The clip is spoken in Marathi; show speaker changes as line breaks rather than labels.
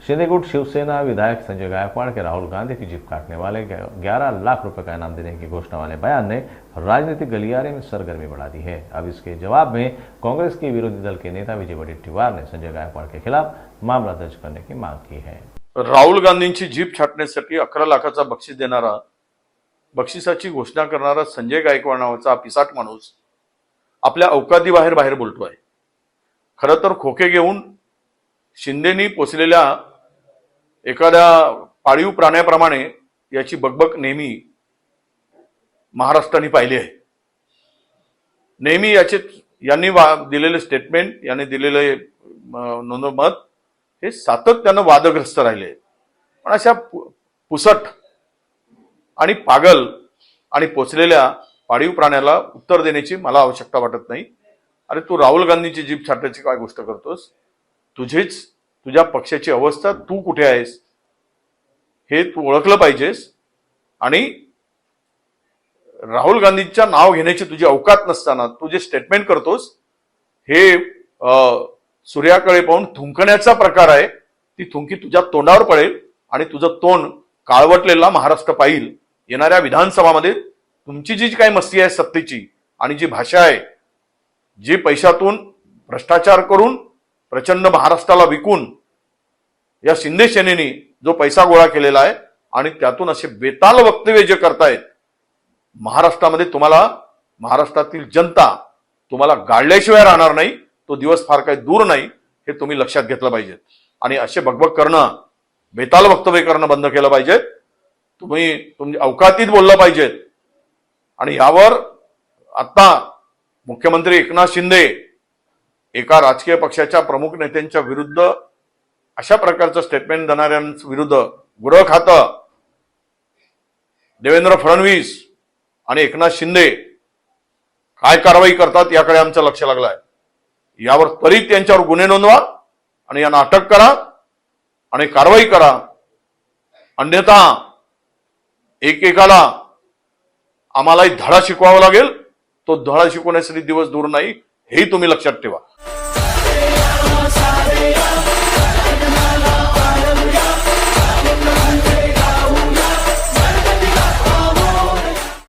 शिंदेगुट शिवसेना विधायक संजय गायकवाड़ के राहुल गांधी की जीप काटने वाले 11 लाख रुपए का इनाम देने की घोषणा वाले बयान ने राजनीतिक गलियारे में सरगर्मी बढ़ा दी है। अब इसके जवाब में कांग्रेस के विरोधी दल के नेता विजय वडेट्टीवार ने संजय गायकवाड़ के खिलाफ मामला दर्ज करने की मांग की है।
राहुल गांधींची जीप छाटण्यासाठी 11 लाखाचा बक्षीस देणारा, बक्षिसाची घोषणा करणारा संजय गायकवाड नावाचा पिसाट माणूस आपल्या अवकादीबाहेर बाहेर बोलतो आहे। खरं तर खोके घेऊन शिंदेनी पोचलेल्या एखाद्या पाळीव प्राण्याप्रमाणे याची बकबक नेहमी महाराष्ट्राने पाहिली आहे। नेहमी यांनी दिलेले स्टेटमेंट, यांनी दिलेले मत हे सातत्याने वादग्रस्त राहिले। पण अशा पुसट आणि पागल आणि पोचलेल्या पाळीव प्राण्याला उत्तर देण्याची मला आवश्यकता वाटत नाही। अरे तू राहुल गांधींची जीप छाटायची काय गोष्ट करतोस? तुझ्या पक्षाची अवस्था, तू कुठे आहेस हे तू ओळखलं पाहिजेस। आणि राहुल गांधींच्या नाव घेण्याची तुझी अवकात नसताना तू जे स्टेटमेंट करतोस हे सूर्याकडे पाहून थुंकण्याचा प्रकार आहे। ती थुंकी तुझ्या तोंडावर पडेल आणि तुझं तोंड काळवटलेला महाराष्ट्र पाहिल। येणाऱ्या विधानसभामध्ये तुमची जी काही मस्ती आहे सत्तेची आणि जी भाषा आहे, जी पैशातून भ्रष्टाचार करून प्रचंड महाराष्ट्राला विकून या शिंदे सेनेने जो पैसा गोळा केलेला आहे आणि त्यातून असे बेताल वक्तव्य जे करतायत, महाराष्ट्रामध्ये महाराष्ट्रातील जनता तुम्हाला गाडल्याशिवाय राहणार नाही। तो दिवस फार काही दूर नाही, हे तुम्ही लक्षात घेतलं पाहिजे। आणि असे बकबक करणं, बेताल वक्तव्य करणं बंद केलं पाहिजे। तुम्ही तुमच्या अवकातीत बोललं पाहिजे। आणि यावर आता मुख्यमंत्री एकनाथ शिंदे एका राजकीय पक्षाच्या प्रमुख नेत्यांच्या विरुद्ध अशा प्रकारचं स्टेटमेंट देणाऱ्यांविरुद्ध गृह खातं, देवेंद्र फडणवीस आणि एकनाथ शिंदे काय कारवाई करतात याकडे आमचं लक्ष लागलं आहे। यावर त्वरित यांच्यावर गुन्हे नोंदवा आणि यांना अटक करा आणि कारवाई करा। अन्यथा एकेकाला आम्हालाही धडा शिकवावा लागेल। तो धडा शिकवण्यासाठी दिवस दूर नाही, हेही तुम्ही लक्षात ठेवा।